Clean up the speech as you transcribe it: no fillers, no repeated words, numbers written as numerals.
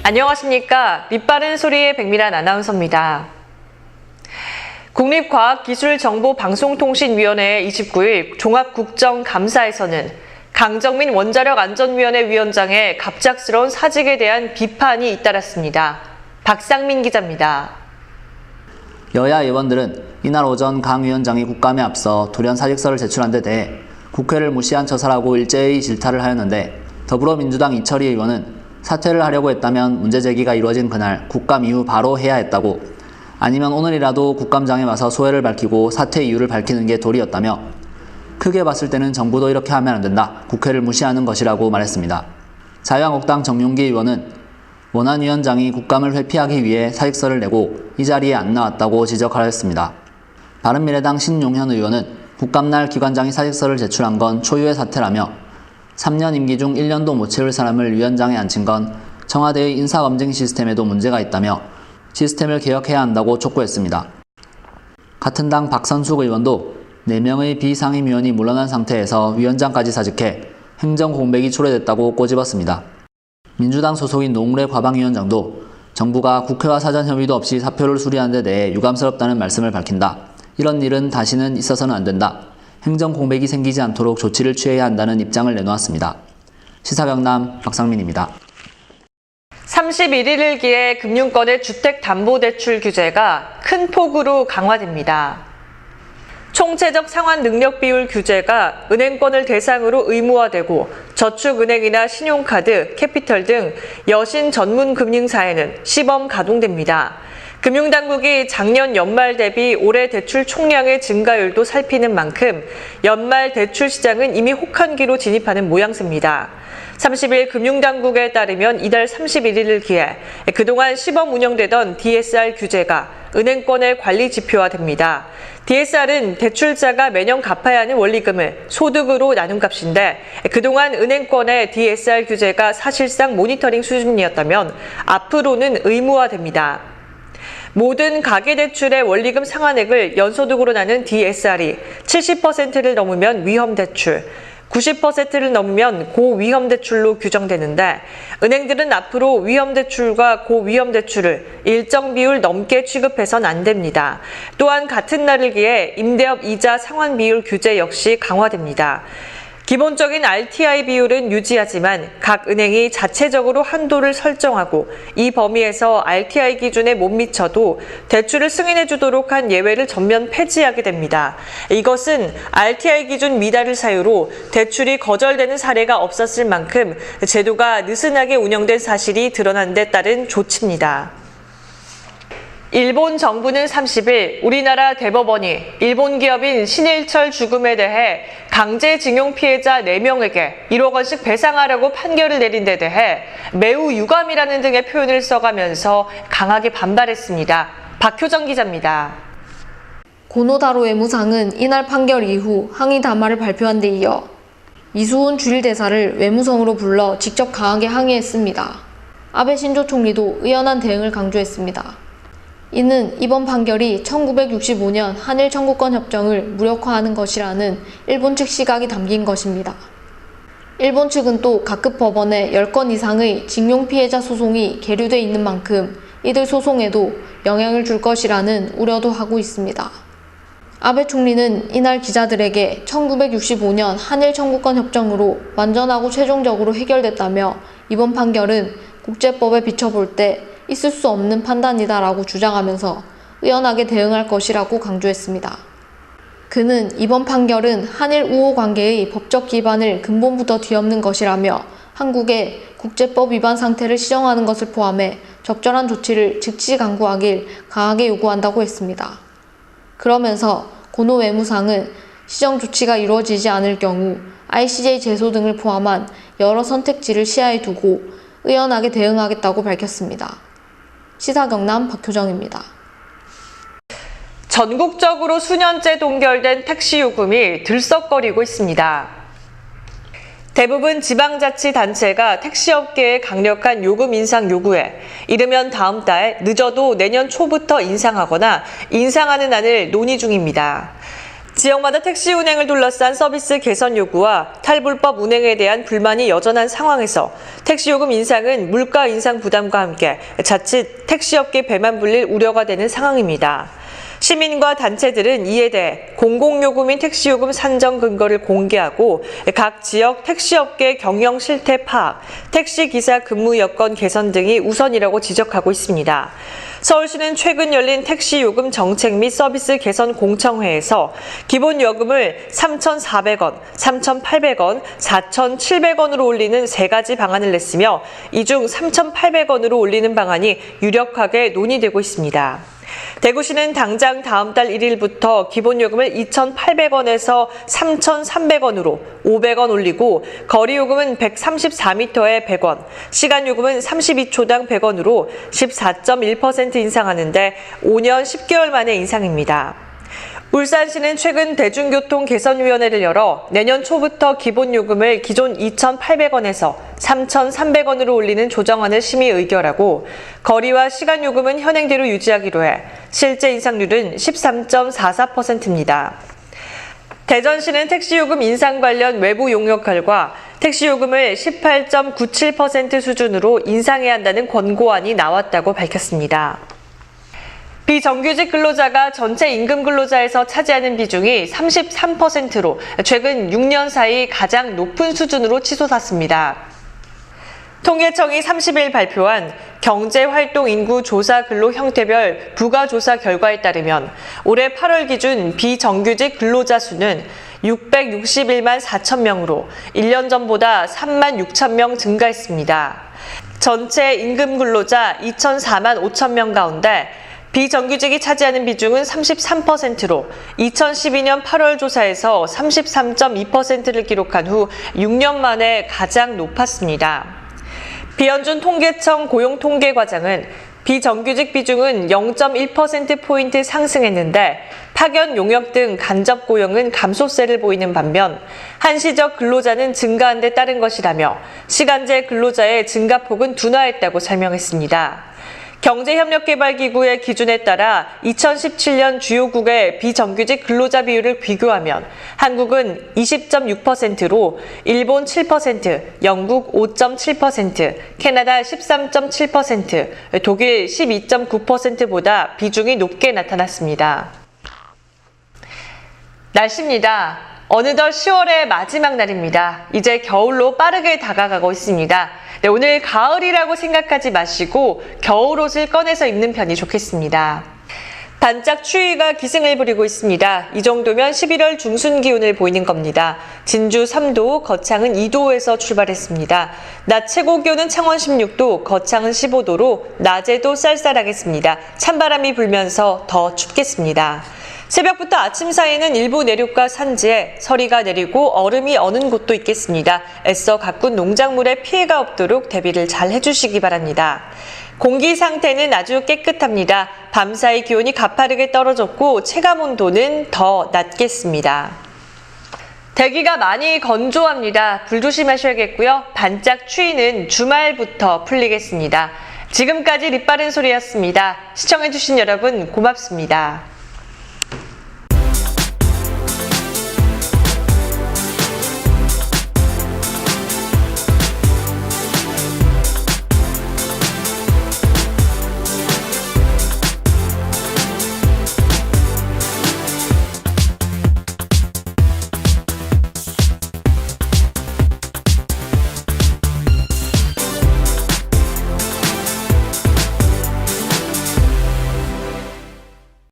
안녕하십니까. 밑바른 소리의 백미란 아나운서입니다. 국립과학기술정보방송통신위원회 29일 종합국정감사에서는 강정민 원자력안전위원회 위원장의 갑작스러운 사직에 대한 비판이 잇따랐습니다. 박상민 기자입니다. 여야 의원들은 이날 오전 강 위원장이 국감에 앞서 돌연 사직서를 제출한 데 대해 국회를 무시한 처사라고 일제히 질타를 하였는데, 더불어민주당 이철희 의원은 사퇴를 하려고 했다면 문제 제기가 이루어진 그날 국감 이후 바로 해야 했다고, 아니면 오늘이라도 국감장에 와서 소회를 밝히고 사퇴 이유를 밝히는 게 도리였다며, 크게 봤을 때는 정부도 이렇게 하면 안 된다, 국회를 무시하는 것이라고 말했습니다. 자유한국당 정용기 의원은 원안 위원장이 국감을 회피하기 위해 사직서를 내고 이 자리에 안 나왔다고 지적하였습니다. 바른미래당 신용현 의원은 국감날 기관장이 사직서를 제출한 건 초유의 사태라며, 3년 임기 중 1년도 못 채울 사람을 위원장에 앉힌 건 청와대의 인사검증 시스템에도 문제가 있다며 시스템을 개혁해야 한다고 촉구했습니다. 같은 당 박선숙 의원도 4명의 비상임위원이 물러난 상태에서 위원장까지 사직해 행정 공백이 초래됐다고 꼬집었습니다. 민주당 소속인 노웅래 과방위원장도 정부가 국회와 사전 협의도 없이 사표를 수리한 데 대해 유감스럽다는 말씀을 밝힌다. 이런 일은 다시는 있어서는 안 된다. 행정 공백이 생기지 않도록 조치를 취해야 한다는 입장을 내놓았습니다. 시사경남 박상민입니다. 31일을 기해 금융권의 주택담보대출 규제가 큰 폭으로 강화됩니다. 총체적 상환 능력 비율 규제가 은행권을 대상으로 의무화되고, 저축은행이나 신용카드, 캐피털 등 여신 전문 금융사에는 시범 가동됩니다. 금융당국이 작년 연말 대비 올해 대출 총량의 증가율도 살피는 만큼 연말 대출 시장은 이미 혹한기로 진입하는 모양새입니다. 30일 금융당국에 따르면 이달 31일을 기해 그동안 시범 운영되던 DSR 규제가 은행권의 관리 지표화됩니다. DSR은 대출자가 매년 갚아야 하는 원리금을 소득으로 나눈 값인데, 그동안 은행권의 DSR 규제가 사실상 모니터링 수준이었다면 앞으로는 의무화됩니다. 모든 가계대출의 원리금 상환액을 연소득으로 나눈 DSR이 70%를 넘으면 위험대출, 90%를 넘으면 고위험대출로 규정되는데, 은행들은 앞으로 위험대출과 고위험대출을 일정 비율 넘게 취급해선 안 됩니다. 또한 같은 날을 기해 임대업 이자 상환 비율 규제 역시 강화됩니다. 기본적인 RTI 비율은 유지하지만 각 은행이 자체적으로 한도를 설정하고 이 범위에서 RTI 기준에 못 미쳐도 대출을 승인해 주도록 한 예외를 전면 폐지하게 됩니다. 이것은 RTI 기준 미달을 사유로 대출이 거절되는 사례가 없었을 만큼 제도가 느슨하게 운영된 사실이 드러난 데 따른 조치입니다. 일본 정부는 30일 우리나라 대법원이 일본 기업인 신일철 죽음에 대해 강제징용 피해자 4명에게 1억 원씩 배상하라고 판결을 내린 데 대해 매우 유감이라는 등의 표현을 써가면서 강하게 반발했습니다. 박효정 기자입니다. 고노다로 외무상은 이날 판결 이후 항의 담화를 발표한 데 이어 이수훈 주일대사를 외무성으로 불러 직접 강하게 항의했습니다. 아베 신조 총리도 의연한 대응을 강조했습니다. 이는 이번 판결이 1965년 한일 청구권 협정을 무력화하는 것이라는 일본 측 시각이 담긴 것입니다. 일본 측은 또 각급 법원에 10건 이상의 징용 피해자 소송이 계류돼 있는 만큼 이들 소송에도 영향을 줄 것이라는 우려도 하고 있습니다. 아베 총리는 이날 기자들에게 1965년 한일 청구권 협정으로 완전하고 최종적으로 해결됐다며, 이번 판결은 국제법에 비춰볼 때 있을 수 없는 판단이다라고 주장하면서 의연하게 대응할 것이라고 강조했습니다. 그는 이번 판결은 한일 우호 관계의 법적 기반을 근본부터 뒤엎는 것이라며 한국의 국제법 위반 상태를 시정하는 것을 포함해 적절한 조치를 즉시 강구하길 강하게 요구한다고 했습니다. 그러면서 고노 외무상은 시정 조치가 이루어지지 않을 경우 ICJ 제소 등을 포함한 여러 선택지를 시야에 두고 의연하게 대응하겠다고 밝혔습니다. 시사경남 박효정입니다. 전국적으로 수년째 동결된 택시 요금이 들썩거리고 있습니다. 대부분 지방자치단체가 택시업계의 강력한 요금 인상 요구에 이르면 다음 달, 늦어도 내년 초부터 인상하거나 인상하는 안을 논의 중입니다. 지역마다 택시 운행을 둘러싼 서비스 개선 요구와 탈불법 운행에 대한 불만이 여전한 상황에서 택시요금 인상은 물가 인상 부담과 함께 자칫 택시업계 배만 불릴 우려가 되는 상황입니다. 시민과 단체들은 이에 대해 공공요금인 택시요금 산정 근거를 공개하고 각 지역 택시업계 경영 실태 파악, 택시기사 근무 여건 개선 등이 우선이라고 지적하고 있습니다. 서울시는 최근 열린 택시요금 정책 및 서비스 개선 공청회에서 기본 요금을 3,400원, 3,800원, 4,700원으로 올리는 세 가지 방안을 냈으며 이 중 3,800원으로 올리는 방안이 유력하게 논의되고 있습니다. 대구시는 당장 다음 달 1일부터 기본요금을 2,800원에서 3,300원으로 500원 올리고 거리요금은 134m에 100원, 시간요금은 32초당 100원으로 14.1% 인상하는데 5년 10개월 만의 인상입니다. 울산시는 최근 대중교통개선위원회를 열어 내년 초부터 기본요금을 기존 2,800원에서 3,300원으로 올리는 조정안을 심의 의결하고 거리와 시간요금은 현행대로 유지하기로 해 실제 인상률은 13.44%입니다. 대전시는 택시요금 인상 관련 외부 용역 결과 택시요금을 18.97% 수준으로 인상해야 한다는 권고안이 나왔다고 밝혔습니다. 비정규직 근로자가 전체 임금 근로자에서 차지하는 비중이 33%로 최근 6년 사이 가장 높은 수준으로 치솟았습니다. 통계청이 30일 발표한 경제활동인구조사 근로 형태별 부가조사 결과에 따르면 올해 8월 기준 비정규직 근로자 수는 661만 4천 명으로 1년 전보다 3만 6천 명 증가했습니다. 전체 임금 근로자 2,004만 5천 명 가운데 비정규직이 차지하는 비중은 33%로 2012년 8월 조사에서 33.2%를 기록한 후 6년 만에 가장 높았습니다. 비현준 통계청 고용통계과장은 비정규직 비중은 0.1%포인트 상승했는데 파견 용역 등 간접 고용은 감소세를 보이는 반면 한시적 근로자는 증가한 데 따른 것이라며 시간제 근로자의 증가폭은 둔화했다고 설명했습니다. 경제협력개발기구의 기준에 따라 2017년 주요국의 비정규직 근로자 비율을 비교하면 한국은 20.6%로 일본 7%, 영국 5.7%, 캐나다 13.7%, 독일 12.9%보다 비중이 높게 나타났습니다. 날씨입니다. 어느덧 10월의 마지막 날입니다. 이제 겨울로 빠르게 다가가고 있습니다. 네, 오늘 가을이라고 생각하지 마시고 겨울옷을 꺼내서 입는 편이 좋겠습니다. 반짝 추위가 기승을 부리고 있습니다. 이 정도면 11월 중순 기온을 보이는 겁니다. 진주 3도, 거창은 2도에서 출발했습니다. 낮 최고 기온은 창원 16도, 거창은 15도로 낮에도 쌀쌀하겠습니다. 찬바람이 불면서 더 춥겠습니다. 새벽부터 아침 사이에는 일부 내륙과 산지에 서리가 내리고 얼음이 어는 곳도 있겠습니다. 애써 가꾼 농작물에 피해가 없도록 대비를 잘 해주시기 바랍니다. 공기 상태는 아주 깨끗합니다. 밤사이 기온이 가파르게 떨어졌고 체감온도는 더 낮겠습니다. 대기가 많이 건조합니다. 불 조심하셔야겠고요. 반짝 추위는 주말부터 풀리겠습니다. 지금까지 립바른 소리였습니다. 시청해주신 여러분 고맙습니다.